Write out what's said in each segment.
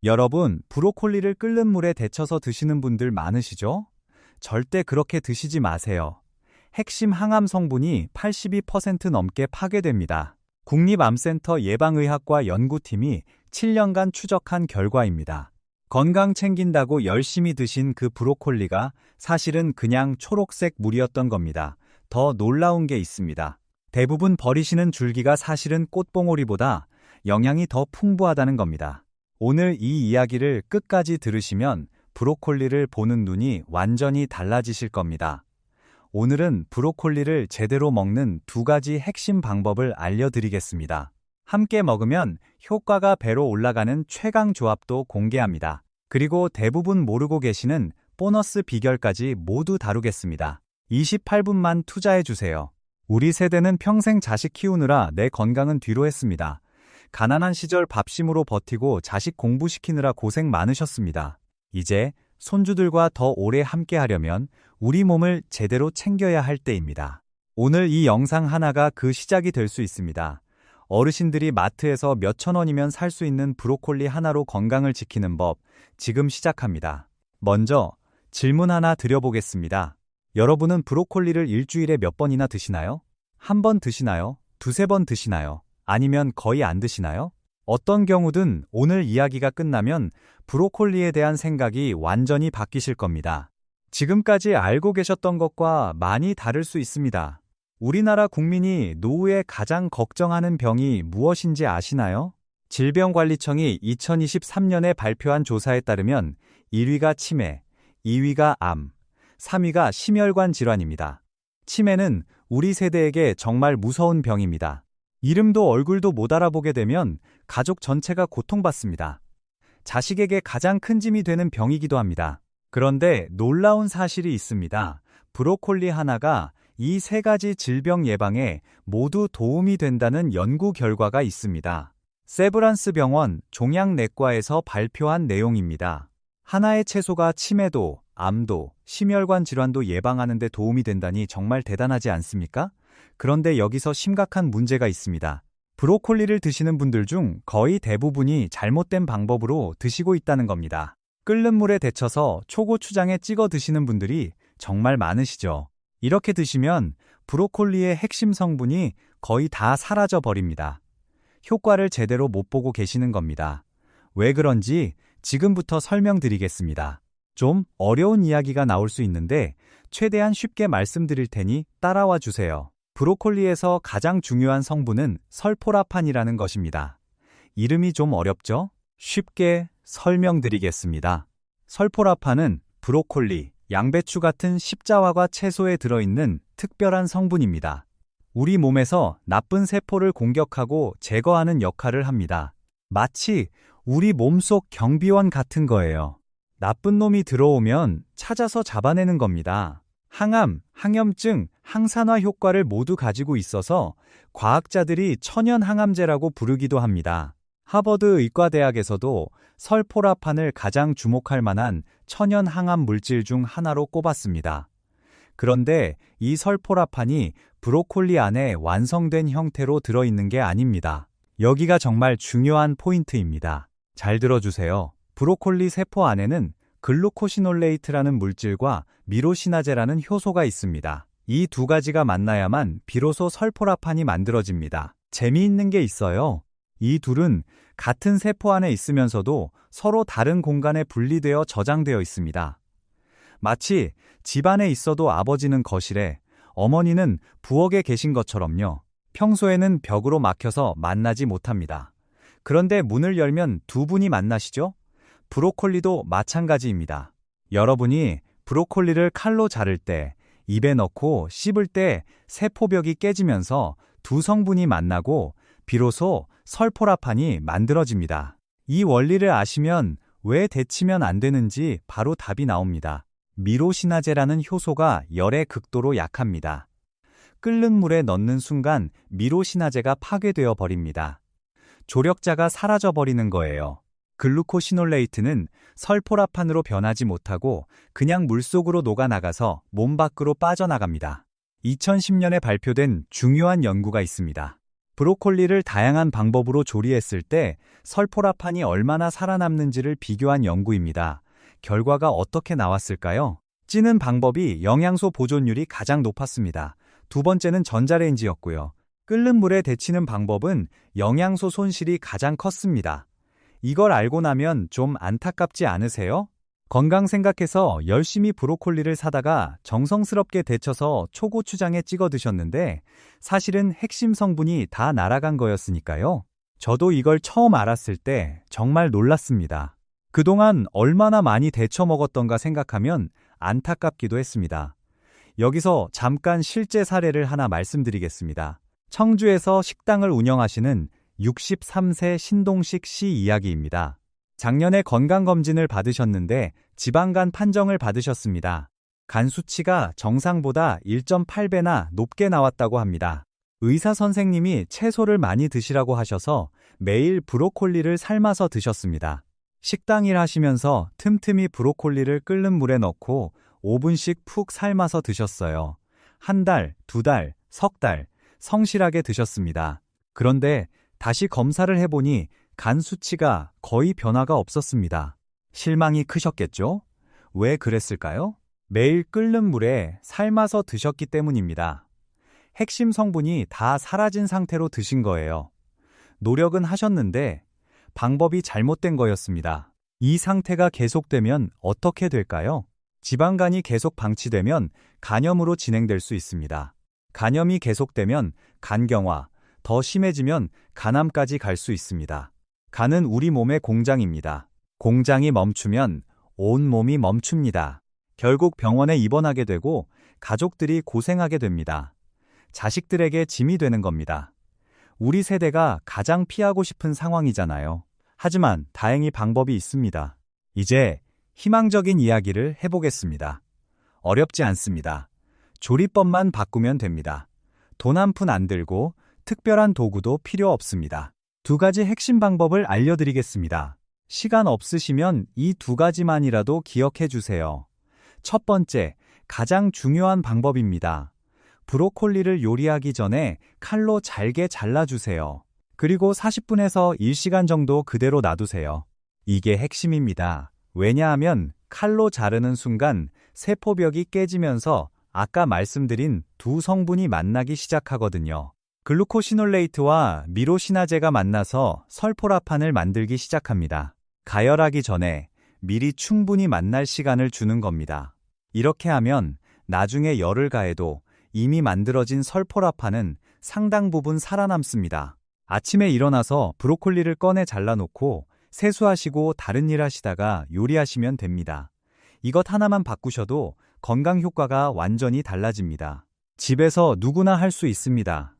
여러분, 브로콜리를 끓는 물에 데쳐서 드시는 분들 많으시죠? 절대 그렇게 드시지 마세요. 핵심 항암 성분이 82% 넘게 파괴됩니다. 국립암센터 예방의학과 연구팀이 7년간 추적한 결과입니다. 건강 챙긴다고 열심히 드신 그 브로콜리가 사실은 그냥 초록색 물이었던 겁니다. 더 놀라운 게 있습니다. 대부분 버리시는 줄기가 사실은 꽃봉오리보다 영양이 더 풍부하다는 겁니다. 오늘 이 이야기를 끝까지 들으시면 브로콜리를 보는 눈이 완전히 달라지실 겁니다. 오늘은 브로콜리를 제대로 먹는 2가지 핵심 방법을 알려드리겠습니다. 함께 먹으면 효과가 배로 올라가는 최강 조합도 공개합니다. 그리고 대부분 모르고 계시는 보너스 비결까지 모두 다루겠습니다. 28분만 투자해주세요. 우리 세대는 평생 자식 키우느라 내 건강은 뒤로 했습니다. 가난한 시절 밥심으로 버티고 자식 공부시키느라 고생 많으셨습니다. 이제 손주들과 더 오래 함께 하려면 우리 몸을 제대로 챙겨야 할 때입니다. 오늘 이 영상 하나가 그 시작이 될 수 있습니다. 어르신들이 마트에서 몇천 원이면 살 수 있는 브로콜리 하나로 건강을 지키는 법, 지금 시작합니다. 먼저 질문 하나 드려보겠습니다. 여러분은 브로콜리를 일주일에 몇 번이나 드시나요? 한 번 드시나요? 두세 번 드시나요? 아니면 거의 안 드시나요? 어떤 경우든 오늘 이야기가 끝나면 브로콜리에 대한 생각이 완전히 바뀌실 겁니다. 지금까지 알고 계셨던 것과 많이 다를 수 있습니다. 우리나라 국민이 노후에 가장 걱정하는 병이 무엇인지 아시나요? 질병관리청이 2023년에 발표한 조사에 따르면 1위가 치매, 2위가 암, 3위가 심혈관 질환입니다. 치매는 우리 세대에게 정말 무서운 병입니다. 이름도 얼굴도 못 알아보게 되면 가족 전체가 고통받습니다. 자식에게 가장 큰 짐이 되는 병이기도 합니다. 그런데 놀라운 사실이 있습니다. 브로콜리 하나가 이 3가지 질병 예방에 모두 도움이 된다는 연구 결과가 있습니다. 세브란스 병원 종양내과에서 발표한 내용입니다. 하나의 채소가 치매도, 암도, 심혈관 질환도 예방하는 데 도움이 된다니 정말 대단하지 않습니까? 그런데 여기서 심각한 문제가 있습니다. 브로콜리를 드시는 분들 중 거의 대부분이 잘못된 방법으로 드시고 있다는 겁니다. 끓는 물에 데쳐서 초고추장에 찍어 드시는 분들이 정말 많으시죠. 이렇게 드시면 브로콜리의 핵심 성분이 거의 다 사라져 버립니다. 효과를 제대로 못 보고 계시는 겁니다. 왜 그런지 지금부터 설명드리겠습니다. 좀 어려운 이야기가 나올 수 있는데 최대한 쉽게 말씀드릴 테니 따라와 주세요. 브로콜리에서 가장 중요한 성분은 설포라판이라는 것입니다. 이름이 좀 어렵죠? 쉽게 설명드리겠습니다. 설포라판은 브로콜리, 양배추 같은 십자화과 채소에 들어있는 특별한 성분입니다. 우리 몸에서 나쁜 세포를 공격하고 제거하는 역할을 합니다. 마치 우리 몸속 경비원 같은 거예요. 나쁜 놈이 들어오면 찾아서 잡아내는 겁니다. 항암, 항염증, 항산화 효과를 모두 가지고 있어서 과학자들이 천연 항암제라고 부르기도 합니다. 하버드 의과대학에서도 설포라판을 가장 주목할 만한 천연 항암 물질 중 하나로 꼽았습니다. 그런데 이 설포라판이 브로콜리 안에 완성된 형태로 들어있는 게 아닙니다. 여기가 정말 중요한 포인트입니다. 잘 들어주세요. 브로콜리 세포 안에는 글루코시놀레이트라는 물질과 미로시나제라는 효소가 있습니다. 이 2가지가 만나야만 비로소 설포라판이 만들어집니다. 재미있는 게 있어요. 이 둘은 같은 세포 안에 있으면서도 서로 다른 공간에 분리되어 저장되어 있습니다. 마치 집안에 있어도 아버지는 거실에, 어머니는 부엌에 계신 것처럼요. 평소에는 벽으로 막혀서 만나지 못합니다. 그런데 문을 열면 2분이 만나시죠? 브로콜리도 마찬가지입니다. 여러분이 브로콜리를 칼로 자를 때, 입에 넣고 씹을 때 세포벽이 깨지면서 2 성분이 만나고 비로소 설포라판이 만들어집니다. 이 원리를 아시면 왜 데치면 안 되는지 바로 답이 나옵니다. 미로시나제라는 효소가 열에 극도로 약합니다. 끓는 물에 넣는 순간 미로시나제가 파괴되어 버립니다. 조력자가 사라져 버리는 거예요. 글루코시놀레이트는 설포라판으로 변하지 못하고 그냥 물속으로 녹아나가서 몸 밖으로 빠져나갑니다. 2010년에 발표된 중요한 연구가 있습니다. 브로콜리를 다양한 방법으로 조리했을 때 설포라판이 얼마나 살아남는지를 비교한 연구입니다. 결과가 어떻게 나왔을까요? 찌는 방법이 영양소 보존율이 가장 높았습니다. 두 번째는 전자레인지였고요. 끓는 물에 데치는 방법은 영양소 손실이 가장 컸습니다. 이걸 알고 나면 좀 안타깝지 않으세요? 건강 생각해서 열심히 브로콜리를 사다가 정성스럽게 데쳐서 초고추장에 찍어 드셨는데 사실은 핵심 성분이 다 날아간 거였으니까요. 저도 이걸 처음 알았을 때 정말 놀랐습니다. 그동안 얼마나 많이 데쳐 먹었던가 생각하면 안타깝기도 했습니다. 여기서 잠깐 실제 사례를 하나 말씀드리겠습니다. 청주에서 식당을 운영하시는 63세 신동식 씨 이야기입니다. 작년에 건강검진을 받으셨는데 지방간 판정을 받으셨습니다. 간 수치가 정상보다 1.8배나 높게 나왔다고 합니다. 의사 선생님이 채소를 많이 드시라고 하셔서 매일 브로콜리를 삶아서 드셨습니다. 식당 일 하시면서 틈틈이 브로콜리를 끓는 물에 넣고 5분씩 푹 삶아서 드셨어요. 한 달, 두 달, 석 달, 성실하게 드셨습니다. 그런데 다시 검사를 해보니 간 수치가 거의 변화가 없었습니다. 실망이 크셨겠죠? 왜 그랬을까요? 매일 끓는 물에 삶아서 드셨기 때문입니다. 핵심 성분이 다 사라진 상태로 드신 거예요. 노력은 하셨는데 방법이 잘못된 거였습니다. 이 상태가 계속되면 어떻게 될까요? 지방간이 계속 방치되면 간염으로 진행될 수 있습니다. 간염이 계속되면 간경화, 더 심해지면 간암까지 갈 수 있습니다. 간은 우리 몸의 공장입니다. 공장이 멈추면 온 몸이 멈춥니다. 결국 병원에 입원하게 되고 가족들이 고생하게 됩니다. 자식들에게 짐이 되는 겁니다. 우리 세대가 가장 피하고 싶은 상황이잖아요. 하지만 다행히 방법이 있습니다. 이제 희망적인 이야기를 해보겠습니다. 어렵지 않습니다. 조리법만 바꾸면 됩니다. 돈 한 푼 안 들고 특별한 도구도 필요 없습니다. 두 가지 핵심 방법을 알려드리겠습니다. 시간 없으시면 이 두 가지만이라도 기억해 주세요. 첫 번째, 가장 중요한 방법입니다. 브로콜리를 요리하기 전에 칼로 잘게 잘라주세요. 그리고 40분에서 1시간 정도 그대로 놔두세요. 이게 핵심입니다. 왜냐하면 칼로 자르는 순간 세포벽이 깨지면서 아까 말씀드린 두 성분이 만나기 시작하거든요. 글루코시놀레이트와 미로시나제가 만나서 설포라판을 만들기 시작합니다. 가열하기 전에 미리 충분히 만날 시간을 주는 겁니다. 이렇게 하면 나중에 열을 가해도 이미 만들어진 설포라판은 상당 부분 살아남습니다. 아침에 일어나서 브로콜리를 꺼내 잘라놓고 세수하시고 다른 일 하시다가 요리하시면 됩니다. 이것 하나만 바꾸셔도 건강 효과가 완전히 달라집니다. 집에서 누구나 할 수 있습니다.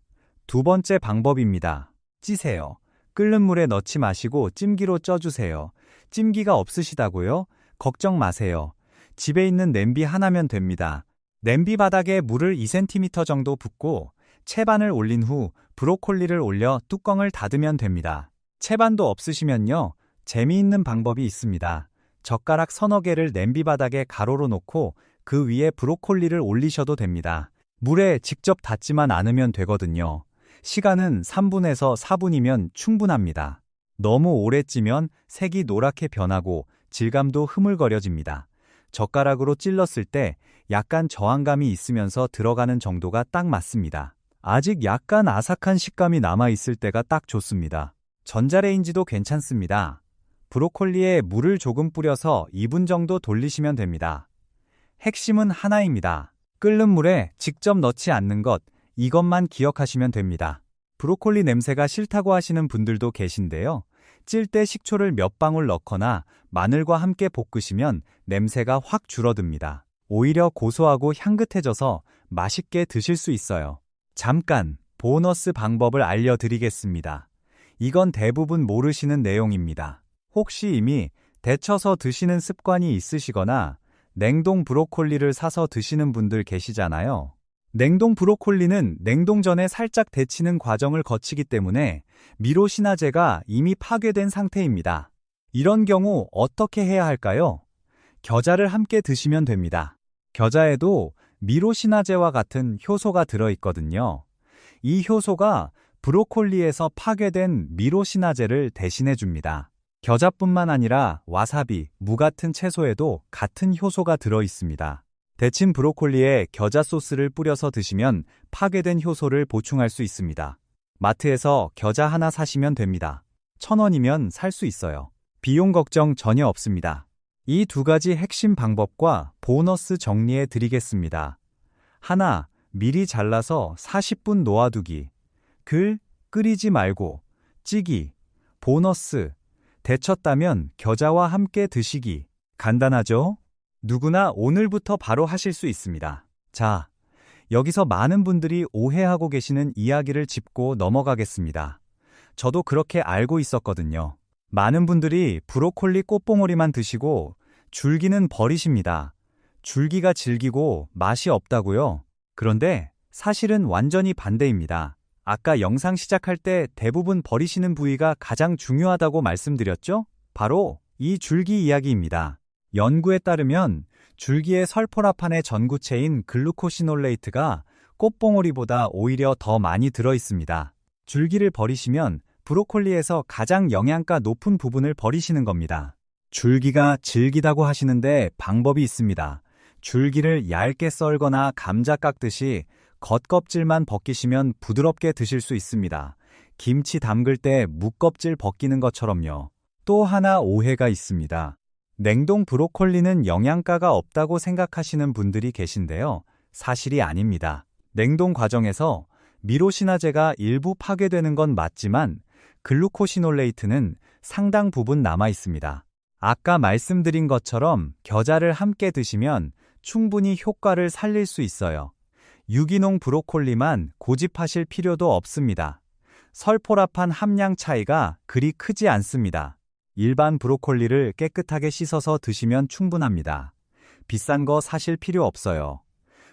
두 번째 방법입니다. 찌세요. 끓는 물에 넣지 마시고 찜기로 쪄주세요. 찜기가 없으시다고요? 걱정 마세요. 집에 있는 냄비 하나면 됩니다. 냄비 바닥에 물을 2cm 정도 붓고 채반을 올린 후 브로콜리를 올려 뚜껑을 닫으면 됩니다. 채반도 없으시면요, 재미있는 방법이 있습니다. 젓가락 서너 개를 냄비 바닥에 가로로 놓고 그 위에 브로콜리를 올리셔도 됩니다. 물에 직접 닿지만 않으면 되거든요. 시간은 3분에서 4분이면 충분합니다. 너무 오래 찌면 색이 노랗게 변하고 질감도 흐물거려집니다. 젓가락으로 찔렀을 때 약간 저항감이 있으면서 들어가는 정도가 딱 맞습니다. 아직 약간 아삭한 식감이 남아있을 때가 딱 좋습니다. 전자레인지도 괜찮습니다. 브로콜리에 물을 조금 뿌려서 2분 정도 돌리시면 됩니다. 핵심은 하나입니다. 끓는 물에 직접 넣지 않는 것, 이것만 기억하시면 됩니다. 브로콜리 냄새가 싫다고 하시는 분들도 계신데요. 찔 때 식초를 몇 방울 넣거나 마늘과 함께 볶으시면 냄새가 확 줄어듭니다. 오히려 고소하고 향긋해져서 맛있게 드실 수 있어요. 잠깐 보너스 방법을 알려드리겠습니다. 이건 대부분 모르시는 내용입니다. 혹시 이미 데쳐서 드시는 습관이 있으시거나 냉동 브로콜리를 사서 드시는 분들 계시잖아요. 냉동 브로콜리는 냉동 전에 살짝 데치는 과정을 거치기 때문에 미로시나제가 이미 파괴된 상태입니다. 이런 경우 어떻게 해야 할까요? 겨자를 함께 드시면 됩니다. 겨자에도 미로시나제와 같은 효소가 들어있거든요. 이 효소가 브로콜리에서 파괴된 미로시나제를 대신해 줍니다. 겨자뿐만 아니라 와사비, 무 같은 채소에도 같은 효소가 들어 있습니다. 데친 브로콜리에 겨자 소스를 뿌려서 드시면 파괴된 효소를 보충할 수 있습니다. 마트에서 겨자 하나 사시면 됩니다. 1,000원이면 살 수 있어요. 비용 걱정 전혀 없습니다. 이 두 가지 핵심 방법과 보너스 정리해 드리겠습니다. 하나, 미리 잘라서 40분 놓아두기. 끓이지 말고. 찌기. 보너스. 데쳤다면 겨자와 함께 드시기. 간단하죠? 누구나 오늘부터 바로 하실 수 있습니다. 자, 여기서 많은 분들이 오해하고 계시는 이야기를 짚고 넘어가겠습니다. 저도 그렇게 알고 있었거든요. 많은 분들이 브로콜리 꽃봉오리만 드시고 줄기는 버리십니다. 줄기가 질기고 맛이 없다고요? 그런데 사실은 완전히 반대입니다. 아까 영상 시작할 때 대부분 버리시는 부위가 가장 중요하다고 말씀드렸죠? 바로 이 줄기 이야기입니다. 연구에 따르면 줄기의 설포라판의 전구체인 글루코시놀레이트가 꽃봉오리보다 오히려 더 많이 들어 있습니다. 줄기를 버리시면 브로콜리에서 가장 영양가 높은 부분을 버리시는 겁니다. 줄기가 질기다고 하시는데 방법이 있습니다. 줄기를 얇게 썰거나 감자 깎듯이 겉껍질만 벗기시면 부드럽게 드실 수 있습니다. 김치 담글 때 무껍질 벗기는 것처럼요. 또 하나 오해가 있습니다. 냉동 브로콜리는 영양가가 없다고 생각하시는 분들이 계신데요. 사실이 아닙니다. 냉동 과정에서 미로시나제가 일부 파괴되는 건 맞지만 글루코시놀레이트는 상당 부분 남아 있습니다. 아까 말씀드린 것처럼 겨자를 함께 드시면 충분히 효과를 살릴 수 있어요. 유기농 브로콜리만 고집하실 필요도 없습니다. 설포라판 함량 차이가 그리 크지 않습니다. 일반 브로콜리를 깨끗하게 씻어서 드시면 충분합니다. 비싼 거 사실 필요 없어요.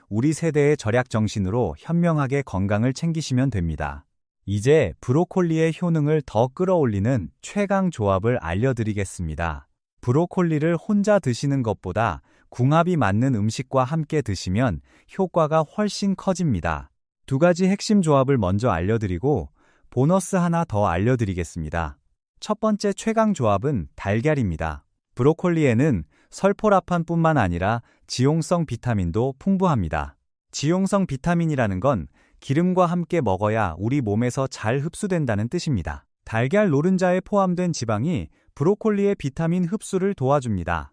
우리 세대의 절약 정신으로 현명하게 건강을 챙기시면 됩니다. 이제 브로콜리의 효능을 더 끌어올리는 최강 조합을 알려드리겠습니다. 브로콜리를 혼자 드시는 것보다 궁합이 맞는 음식과 함께 드시면 효과가 훨씬 커집니다. 두 가지 핵심 조합을 먼저 알려드리고 보너스 하나 더 알려드리겠습니다. 첫 번째 최강 조합은 달걀입니다. 브로콜리에는 설포라판뿐만 아니라 지용성 비타민도 풍부합니다. 지용성 비타민이라는 건 기름과 함께 먹어야 우리 몸에서 잘 흡수된다는 뜻입니다. 달걀 노른자에 포함된 지방이 브로콜리의 비타민 흡수를 도와줍니다.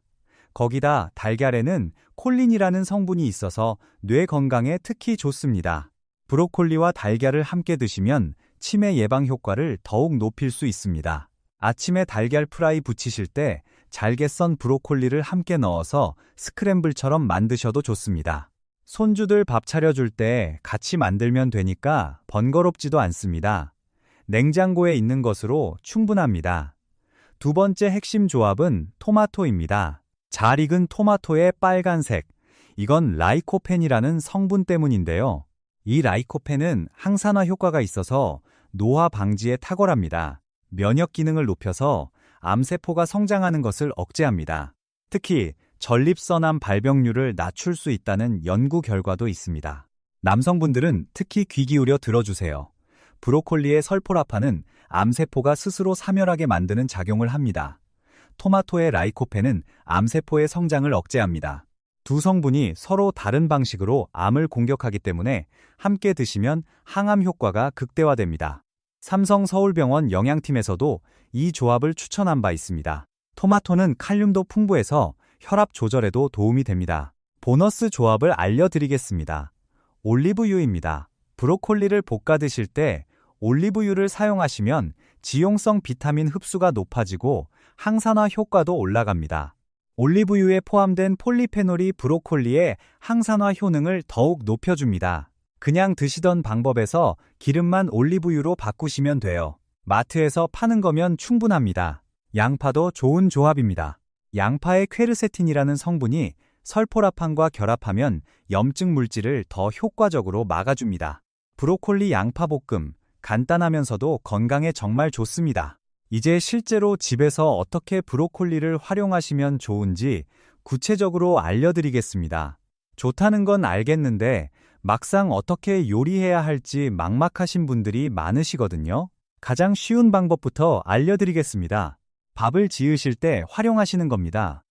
거기다 달걀에는 콜린이라는 성분이 있어서 뇌 건강에 특히 좋습니다. 브로콜리와 달걀을 함께 드시면 치매 예방 효과를 더욱 높일 수 있습니다. 아침에 달걀 프라이 부치실 때 잘게 썬 브로콜리를 함께 넣어서 스크램블처럼 만드셔도 좋습니다. 손주들 밥 차려줄 때 같이 만들면 되니까 번거롭지도 않습니다. 냉장고에 있는 것으로 충분합니다. 두 번째 핵심 조합은 토마토입니다. 잘 익은 토마토의 빨간색, 이건 라이코펜이라는 성분 때문인데요. 이 라이코펜은 항산화 효과가 있어서 노화 방지에 탁월합니다. 면역 기능을 높여서 암세포가 성장하는 것을 억제합니다. 특히 전립선암 발병률을 낮출 수 있다는 연구 결과도 있습니다. 남성분들은 특히 귀 기울여 들어주세요. 브로콜리의 설포라판은 암세포가 스스로 사멸하게 만드는 작용을 합니다. 토마토의 라이코펜은 암세포의 성장을 억제합니다. 두 성분이 서로 다른 방식으로 암을 공격하기 때문에 함께 드시면 항암 효과가 극대화됩니다. 삼성 서울병원 영양팀에서도 이 조합을 추천한 바 있습니다. 토마토는 칼륨도 풍부해서 혈압 조절에도 도움이 됩니다. 보너스 조합을 알려드리겠습니다. 올리브유입니다. 브로콜리를 볶아 드실 때 올리브유를 사용하시면 지용성 비타민 흡수가 높아지고 항산화 효과도 올라갑니다. 올리브유에 포함된 폴리페놀이 브로콜리의 항산화 효능을 더욱 높여줍니다. 그냥 드시던 방법에서 기름만 올리브유로 바꾸시면 돼요. 마트에서 파는 거면 충분합니다. 양파도 좋은 조합입니다. 양파의 퀘르세틴이라는 성분이 설포라판과 결합하면 염증 물질을 더 효과적으로 막아줍니다. 브로콜리 양파볶음, 간단하면서도 건강에 정말 좋습니다. 이제 실제로 집에서 어떻게 브로콜리를 활용하시면 좋은지 구체적으로 알려드리겠습니다. 좋다는 건 알겠는데 막상 어떻게 요리해야 할지 막막하신 분들이 많으시거든요. 가장 쉬운 방법부터 알려드리겠습니다. 밥을 지으실 때 활용하시는 겁니다.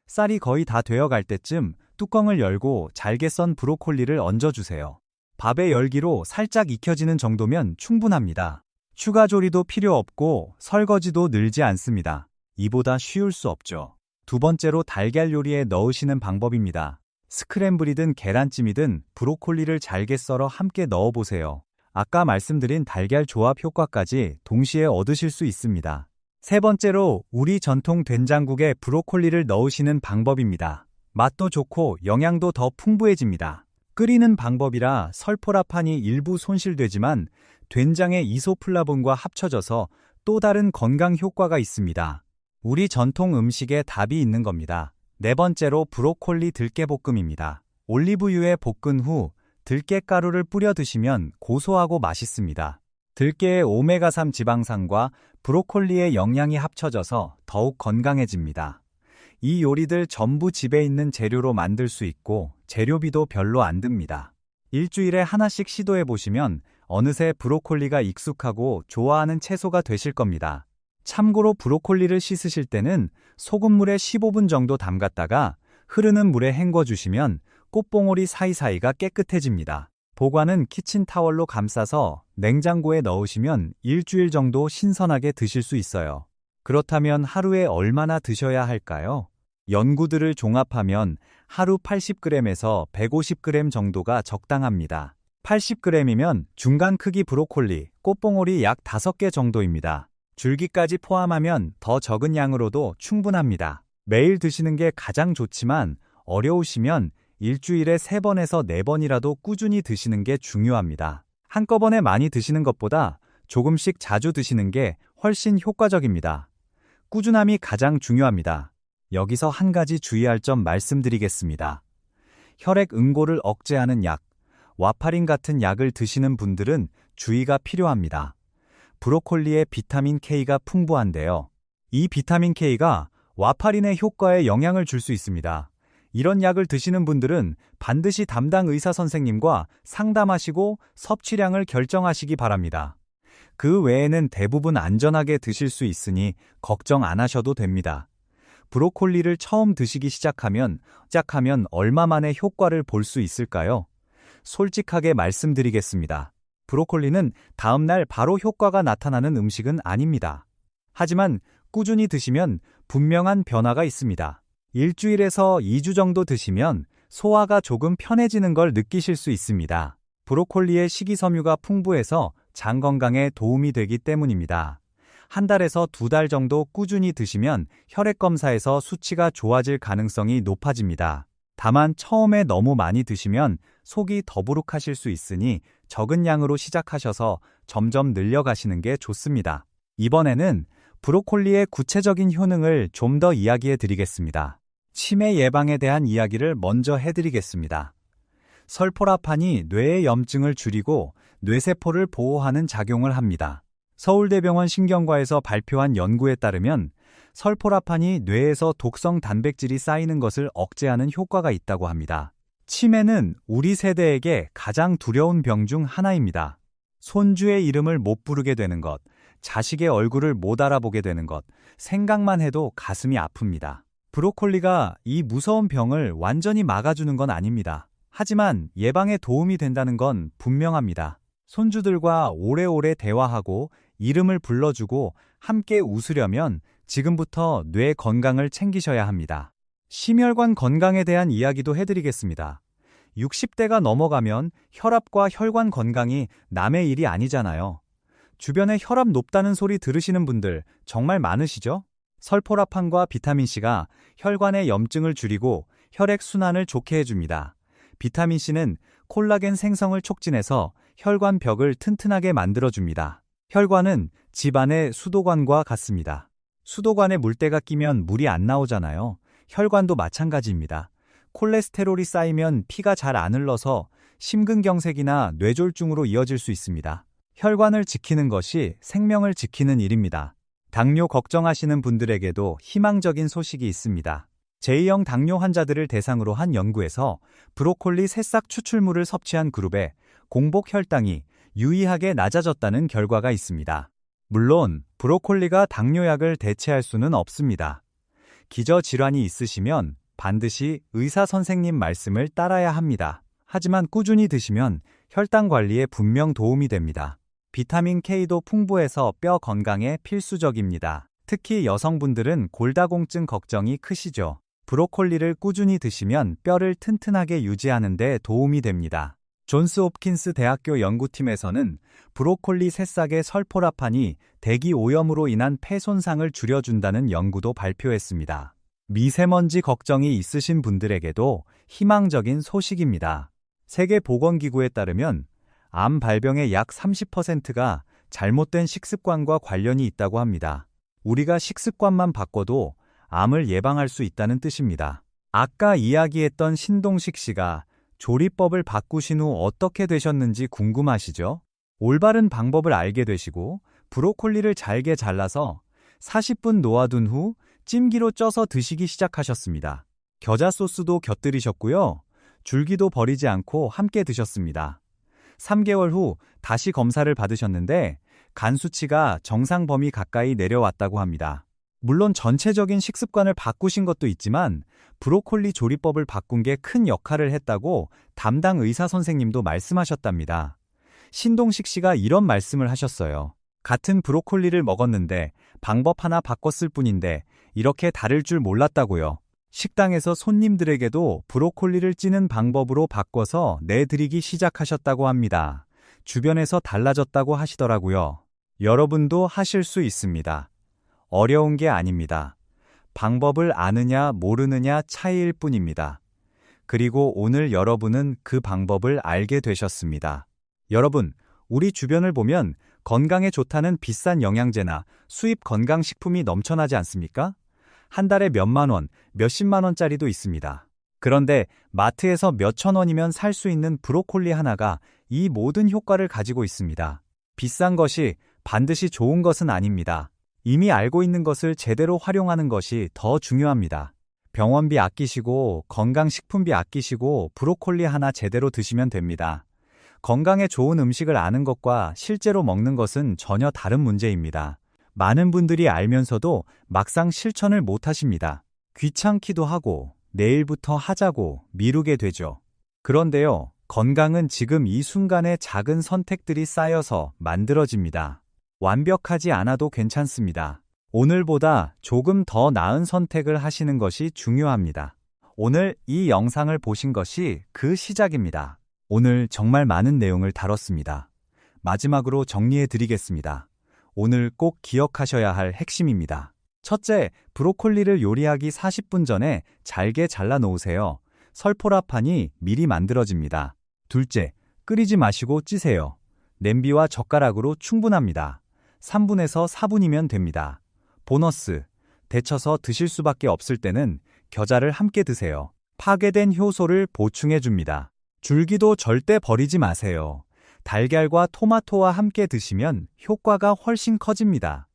쌀이 거의 다 되어갈 때쯤 뚜껑을 열고 잘게 썬 브로콜리를 얹어주세요. 밥의 열기로 살짝 익혀지는 정도면 충분합니다. 추가 조리도 필요 없고 설거지도 늘지 않습니다. 이보다 쉬울 수 없죠. 두 번째로 달걀 요리에 넣으시는 방법입니다. 스크램블이든 계란찜이든 브로콜리를 잘게 썰어 함께 넣어보세요. 아까 말씀드린 달걀 조합 효과까지 동시에 얻으실 수 있습니다. 세 번째로 우리 전통 된장국에 브로콜리를 넣으시는 방법입니다. 맛도 좋고 영양도 더 풍부해집니다. 끓이는 방법이라 설포라판이 일부 손실되지만 된장의 이소플라본과 합쳐져서 또 다른 건강 효과가 있습니다. 우리 전통 음식에 답이 있는 겁니다. 네 번째로 브로콜리 들깨볶음입니다. 올리브유에 볶은 후 들깨가루를 뿌려 드시면 고소하고 맛있습니다. 들깨의 오메가3 지방산과 브로콜리의 영양이 합쳐져서 더욱 건강해집니다. 이 요리들 전부 집에 있는 재료로 만들 수 있고 재료비도 별로 안 듭니다. 일주일에 하나씩 시도해 보시면 어느새 브로콜리가 익숙하고 좋아하는 채소가 되실 겁니다. 참고로 브로콜리를 씻으실 때는 소금물에 15분 정도 담갔다가 흐르는 물에 헹궈주시면 꽃봉오리 사이사이가 깨끗해집니다. 보관은 키친타월로 감싸서 냉장고에 넣으시면 일주일 정도 신선하게 드실 수 있어요. 그렇다면 하루에 얼마나 드셔야 할까요? 연구들을 종합하면 하루 80g에서 150g 정도가 적당합니다. 80g이면 중간 크기 브로콜리, 꽃봉오리 약 5개 정도입니다. 줄기까지 포함하면 더 적은 양으로도 충분합니다. 매일 드시는 게 가장 좋지만 어려우시면 일주일에 3번에서 4번이라도 꾸준히 드시는 게 중요합니다. 한꺼번에 많이 드시는 것보다 조금씩 자주 드시는 게 훨씬 효과적입니다. 꾸준함이 가장 중요합니다. 여기서 한 가지 주의할 점 말씀드리겠습니다. 혈액 응고를 억제하는 약, 와파린 같은 약을 드시는 분들은 주의가 필요합니다. 브로콜리에 비타민 K가 풍부한데요. 이 비타민 K가 와파린의 효과에 영향을 줄 수 있습니다. 이런 약을 드시는 분들은 반드시 담당 의사 선생님과 상담하시고 섭취량을 결정하시기 바랍니다. 그 외에는 대부분 안전하게 드실 수 있으니 걱정 안 하셔도 됩니다. 브로콜리를 처음 드시기 시작하면 얼마 만에 효과를 볼 수 있을까요? 솔직하게 말씀드리겠습니다. 브로콜리는 다음날 바로 효과가 나타나는 음식은 아닙니다. 하지만 꾸준히 드시면 분명한 변화가 있습니다. 일주일에서 2주 정도 드시면 소화가 조금 편해지는 걸 느끼실 수 있습니다. 브로콜리의 식이섬유가 풍부해서 장 건강에 도움이 되기 때문입니다. 한 달에서 2달 정도 꾸준히 드시면 혈액 검사에서 수치가 좋아질 가능성이 높아집니다. 다만 처음에 너무 많이 드시면 속이 더부룩하실 수 있으니 적은 양으로 시작하셔서 점점 늘려가시는 게 좋습니다. 이번에는 브로콜리의 구체적인 효능을 좀 더 이야기해 드리겠습니다. 치매 예방에 대한 이야기를 먼저 해드리겠습니다. 설포라판이 뇌의 염증을 줄이고 뇌세포를 보호하는 작용을 합니다. 서울대병원 신경과에서 발표한 연구에 따르면 설포라판이 뇌에서 독성 단백질이 쌓이는 것을 억제하는 효과가 있다고 합니다. 치매는 우리 세대에게 가장 두려운 병 중 하나입니다. 손주의 이름을 못 부르게 되는 것, 자식의 얼굴을 못 알아보게 되는 것, 생각만 해도 가슴이 아픕니다. 브로콜리가 이 무서운 병을 완전히 막아주는 건 아닙니다. 하지만 예방에 도움이 된다는 건 분명합니다. 손주들과 오래오래 대화하고 이름을 불러주고 함께 웃으려면 지금부터 뇌 건강을 챙기셔야 합니다. 심혈관 건강에 대한 이야기도 해드리겠습니다. 60대가 넘어가면 혈압과 혈관 건강이 남의 일이 아니잖아요. 주변에 혈압 높다는 소리 들으시는 분들 정말 많으시죠? 설포라판과 비타민C가 혈관의 염증을 줄이고 혈액 순환을 좋게 해줍니다. 비타민C는 콜라겐 생성을 촉진해서 혈관 벽을 튼튼하게 만들어줍니다. 혈관은 집안의 수도관과 같습니다. 수도관에 물때가 끼면 물이 안 나오잖아요. 혈관도 마찬가지입니다. 콜레스테롤이 쌓이면 피가 잘 안 흘러서 심근경색이나 뇌졸중으로 이어질 수 있습니다. 혈관을 지키는 것이 생명을 지키는 일입니다. 당뇨 걱정하시는 분들에게도 희망적인 소식이 있습니다. 제2형 당뇨 환자들을 대상으로 한 연구에서 브로콜리 새싹 추출물을 섭취한 그룹의 공복 혈당이 유의하게 낮아졌다는 결과가 있습니다. 물론 브로콜리가 당뇨약을 대체할 수는 없습니다. 기저질환이 있으시면 반드시 의사 선생님 말씀을 따라야 합니다. 하지만 꾸준히 드시면 혈당 관리에 분명 도움이 됩니다. 비타민 K도 풍부해서 뼈 건강에 필수적입니다. 특히 여성분들은 골다공증 걱정이 크시죠. 브로콜리를 꾸준히 드시면 뼈를 튼튼하게 유지하는 데 도움이 됩니다. 존스 홉킨스 대학교 연구팀에서는 브로콜리 새싹의 설포라판이 대기 오염으로 인한 폐 손상을 줄여준다는 연구도 발표했습니다. 미세먼지 걱정이 있으신 분들에게도 희망적인 소식입니다. 세계보건기구에 따르면 암 발병의 약 30%가 잘못된 식습관과 관련이 있다고 합니다. 우리가 식습관만 바꿔도 암을 예방할 수 있다는 뜻입니다. 아까 이야기했던 신동식 씨가 조리법을 바꾸신 후 어떻게 되셨는지 궁금하시죠? 올바른 방법을 알게 되시고 브로콜리를 잘게 잘라서 40분 놓아둔 후 찜기로 쪄서 드시기 시작하셨습니다. 겨자 소스도 곁들이셨고요. 줄기도 버리지 않고 함께 드셨습니다. 3개월 후 다시 검사를 받으셨는데 간 수치가 정상 범위 가까이 내려왔다고 합니다. 물론 전체적인 식습관을 바꾸신 것도 있지만 브로콜리 조리법을 바꾼 게 큰 역할을 했다고 담당 의사 선생님도 말씀하셨답니다. 신동식 씨가 이런 말씀을 하셨어요. 같은 브로콜리를 먹었는데 방법 하나 바꿨을 뿐인데 이렇게 다를 줄 몰랐다고요. 식당에서 손님들에게도 브로콜리를 찌는 방법으로 바꿔서 내드리기 시작하셨다고 합니다. 주변에서 달라졌다고 하시더라고요. 여러분도 하실 수 있습니다. 어려운 게 아닙니다. 방법을 아느냐 모르느냐 차이일 뿐입니다. 그리고 오늘 여러분은 그 방법을 알게 되셨습니다. 여러분, 우리 주변을 보면 건강에 좋다는 비싼 영양제나 수입 건강식품이 넘쳐나지 않습니까? 한 달에 몇만 원, 몇십만 원짜리도 있습니다. 그런데 마트에서 몇천 원이면 살 수 있는 브로콜리 하나가 이 모든 효과를 가지고 있습니다. 비싼 것이 반드시 좋은 것은 아닙니다. 이미 알고 있는 것을 제대로 활용하는 것이 더 중요합니다. 병원비 아끼시고 건강식품비 아끼시고 브로콜리 하나 제대로 드시면 됩니다. 건강에 좋은 음식을 아는 것과 실제로 먹는 것은 전혀 다른 문제입니다. 많은 분들이 알면서도 막상 실천을 못 하십니다. 귀찮기도 하고 내일부터 하자고 미루게 되죠. 그런데요, 건강은 지금 이 순간의 작은 선택들이 쌓여서 만들어집니다. 완벽하지 않아도 괜찮습니다. 오늘보다 조금 더 나은 선택을 하시는 것이 중요합니다. 오늘 이 영상을 보신 것이 그 시작입니다. 오늘 정말 많은 내용을 다뤘습니다. 마지막으로 정리해 드리겠습니다. 오늘 꼭 기억하셔야 할 핵심입니다. 첫째, 브로콜리를 요리하기 40분 전에 잘게 잘라 놓으세요. 설포라판이 미리 만들어집니다. 둘째, 끓이지 마시고 찌세요. 냄비와 젓가락으로 충분합니다. 3분에서 4분이면 됩니다. 보너스, 데쳐서 드실 수밖에 없을 때는 겨자를 함께 드세요. 파괴된 효소를 보충해 줍니다. 줄기도 절대 버리지 마세요. 달걀과 토마토와 함께 드시면 효과가 훨씬 커집니다.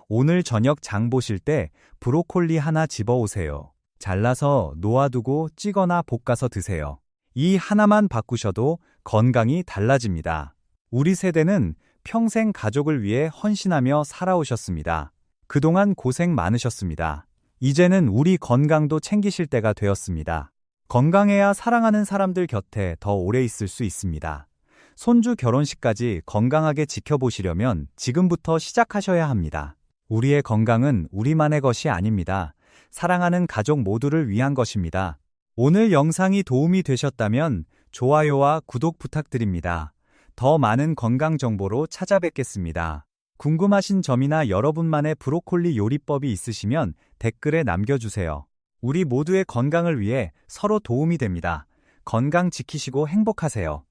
오늘 저녁 장 보실 때 브로콜리 하나 집어오세요. 잘라서 놓아두고 찌거나 볶아서 드세요. 이 하나만 바꾸셔도 건강이 달라집니다. 우리 세대는 평생 가족을 위해 헌신하며 살아오셨습니다. 그동안 고생 많으셨습니다. 이제는 우리 건강도 챙기실 때가 되었습니다. 건강해야 사랑하는 사람들 곁에 더 오래 있을 수 있습니다. 손주 결혼식까지 건강하게 지켜보시려면 지금부터 시작하셔야 합니다. 우리의 건강은 우리만의 것이 아닙니다. 사랑하는 가족 모두를 위한 것입니다. 오늘 영상이 도움이 되셨다면 좋아요와 구독 부탁드립니다. 더 많은 건강 정보로 찾아뵙겠습니다. 궁금하신 점이나 여러분만의 브로콜리 요리법이 있으시면 댓글에 남겨주세요. 우리 모두의 건강을 위해 서로 도움이 됩니다. 건강 지키시고 행복하세요.